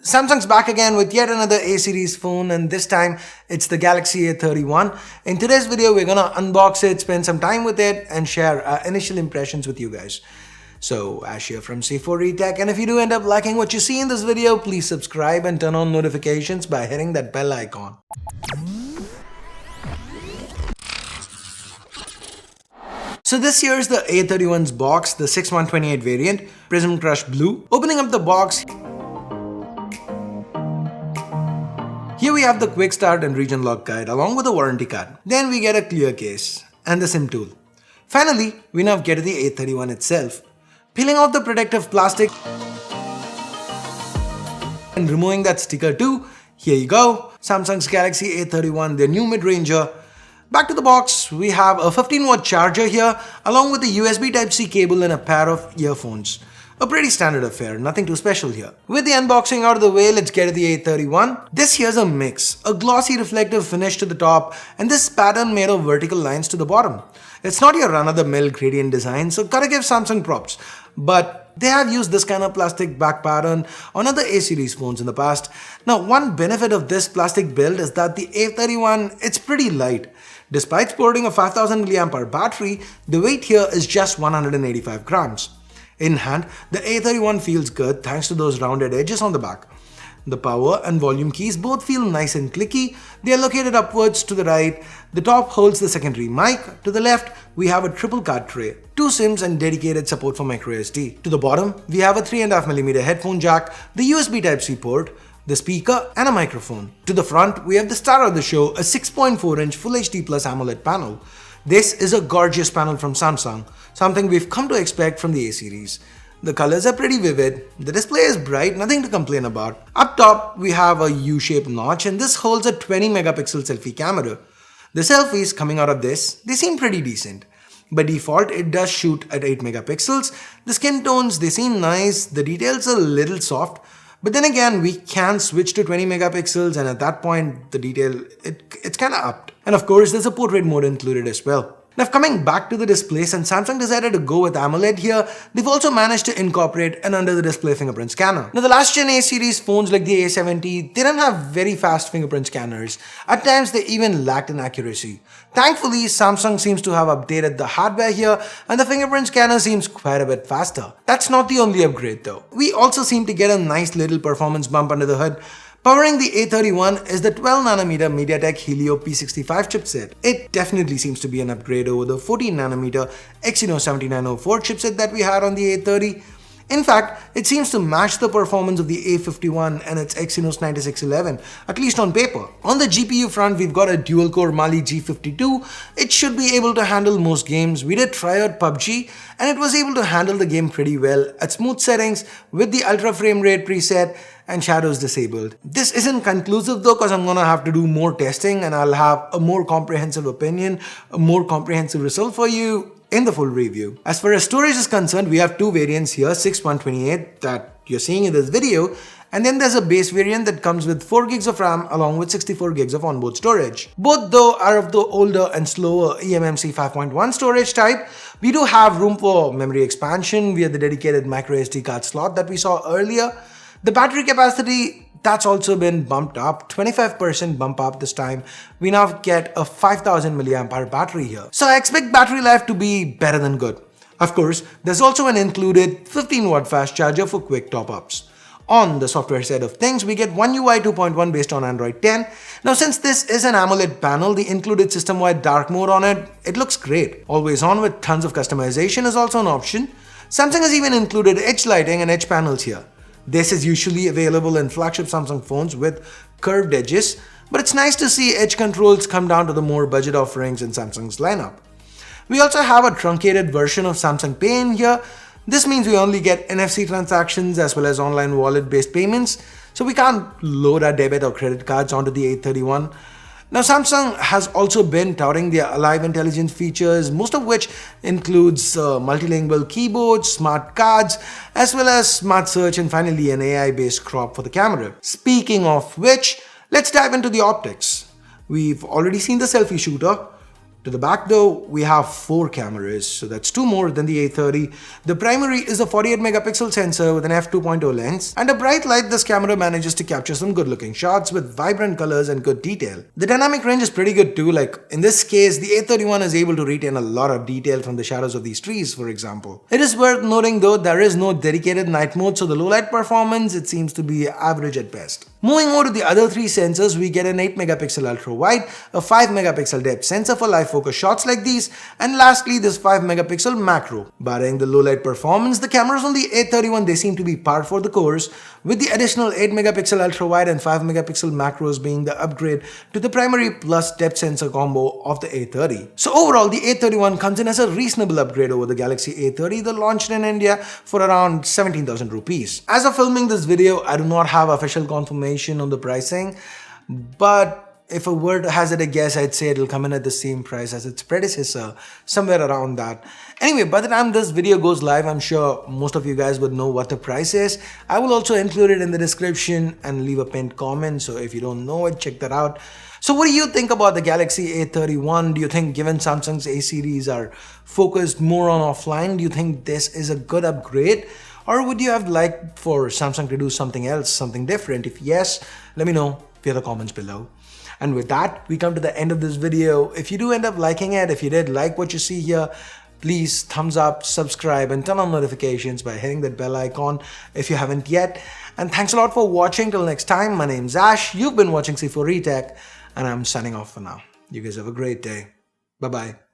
Samsung's back again with yet another A series phone, and this time it's the Galaxy A31. In today's video, we're gonna unbox it, spend some time with it, and share our initial impressions with you guys. So, Ash here from C4eTech, and if you do end up liking what you see in this video, please subscribe and turn on notifications by hitting that bell icon. So this here's the A31's box, the 6128 variant, Prism Crush Blue. Opening up the box, here we have the quick start and region lock guide along with a warranty card. Then we get a clear case and the SIM tool. Finally, we now get to the A31 itself. Peeling off the protective plastic and removing that sticker too. Here you go, Samsung's Galaxy A31, their new mid-ranger. Back to the box, we have a 15-watt charger here along with a USB Type-C cable and a pair of earphones. A pretty standard affair, nothing too special here. With the unboxing out of the way, let's get to the A31. This here's a mix, a glossy reflective finish to the top and this pattern made of vertical lines to the bottom. It's not your run-of-the-mill gradient design, so gotta give Samsung props. But they have used this kind of plastic back pattern on other A-series phones in the past. Now, one benefit of this plastic build is that the A31, it's pretty light. Despite sporting a 5000 mAh battery, the weight here is just 185 grams. In hand, the A31 feels good thanks to those rounded edges on the back. The power and volume keys both feel nice and clicky. They are located upwards to the right. The top holds the secondary mic. To the left, we have a triple card tray, 2 SIMs and dedicated support for microSD. To the bottom, we have a 3.5mm headphone jack, the USB Type-C port, the speaker and a microphone. To the front, we have the star of the show, a 6.4-inch Full HD Plus AMOLED panel. This is a gorgeous panel from Samsung, something we've come to expect from the A-series. The colors are pretty vivid, the display is bright, nothing to complain about. Up top, we have a U-shaped notch and this holds a 20-megapixel selfie camera. The selfies coming out of this, they seem pretty decent. By default, it does shoot at 8 megapixels. The skin tones, they seem nice, the details are a little soft. But then again, we can switch to 20 megapixels and at that point, the detail, it's kinda upped. And of course, there's a portrait mode included as well. Now, coming back to the display, since Samsung decided to go with AMOLED here, they've also managed to incorporate an under-the-display fingerprint scanner. Now, the last-gen A-series phones like the A70, they didn't have very fast fingerprint scanners. At times, they even lacked in accuracy. Thankfully, Samsung seems to have updated the hardware here, and the fingerprint scanner seems quite a bit faster. That's not the only upgrade though. We also seem to get a nice little performance bump under the hood. Powering the A31 is the 12nm MediaTek Helio P65 chipset. It definitely seems to be an upgrade over the 14nm Exynos 7904 chipset that we had on the A30. In fact, it seems to match the performance of the A51 and its Exynos 9611, at least on paper. On the GPU front, we've got a dual-core Mali G52. It should be able to handle most games. We did try out PUBG and it was able to handle the game pretty well at smooth settings with the ultra frame rate preset and shadows disabled. This isn't conclusive though, because I'm gonna have to do more testing and I'll have a more comprehensive opinion, a more comprehensive result for you in the full review. As far as storage is concerned, we have two variants here, 6128 that you're seeing in this video, and then there's a base variant that comes with 4 gigs of RAM along with 64 gigs of onboard storage. Both though are of the older and slower eMMC 5.1 storage type. We do have room for memory expansion via the dedicated microSD card slot that we saw earlier. The battery capacity, that's also been bumped up, 25% bump up this time. We now get a 5000 mAh battery here. So I expect battery life to be better than good. Of course, there's also an included 15-watt fast charger for quick top-ups. On the software side of things, we get One UI 2.1 based on Android 10. Now, since this is an AMOLED panel, the included system-wide dark mode on it, it looks great. Always on with tons of customization is also an option. Samsung has even included edge lighting and edge panels here. This is usually available in flagship Samsung phones with curved edges, but it's nice to see edge controls come down to the more budget offerings in Samsung's lineup. We also have a truncated version of Samsung Pay in here. This means we only get NFC transactions as well as online wallet-based payments, so we can't load our debit or credit cards onto the A31. Now, Samsung has also been touting their Alive Intelligence features, most of which includes multilingual keyboards, smart cards, as well as smart search and finally an AI-based crop for the camera. Speaking of which, let's dive into the optics. We've already seen the selfie shooter. To the back though, we have 4 cameras, so that's 2 more than the A30. The primary is a 48 megapixel sensor with an f2.0 lens, and a bright light this camera manages to capture some good looking shots with vibrant colors and good detail. The dynamic range is pretty good too, like in this case the A31 is able to retain a lot of detail from the shadows of these trees, for example. It is worth noting though, there is no dedicated night mode, so the low light performance it seems to be average at best. Moving over to the other 3 sensors, we get an 8 megapixel ultra wide, a 5 megapixel depth sensor for live focus shots like these, and lastly this 5 megapixel macro. Barring the low light performance, the cameras on the A31 they seem to be par for the course, with the additional 8 megapixel ultra wide and 5 megapixel macros being the upgrade to the primary plus depth sensor combo of the A30. So overall the A31 comes in as a reasonable upgrade over the Galaxy A30 that launched in India for around 17,000 rupees. As of filming this video, I do not have official confirmation on the pricing, but if a word hazard a guess, I'd say it'll come in at the same price as its predecessor, somewhere around that. Anyway, by the time this video goes live, I'm sure most of you guys would know what the price is. I will also include it in the description and leave a pinned comment, so if you don't know it, check that out. So what do you think about the Galaxy A31? Do you think, given Samsung's A series are focused more on offline, do you think this is a good upgrade? Or would you have liked for Samsung to do something else, something different? If yes, let me know via the comments below. And with that, we come to the end of this video. If you do end up liking it, if you did like what you see here, please thumbs up, subscribe, and turn on notifications by hitting that bell icon if you haven't yet. And thanks a lot for watching. Till next time, my name's Ash. You've been watching C4E Tech, and I'm signing off for now. You guys have a great day. Bye-bye.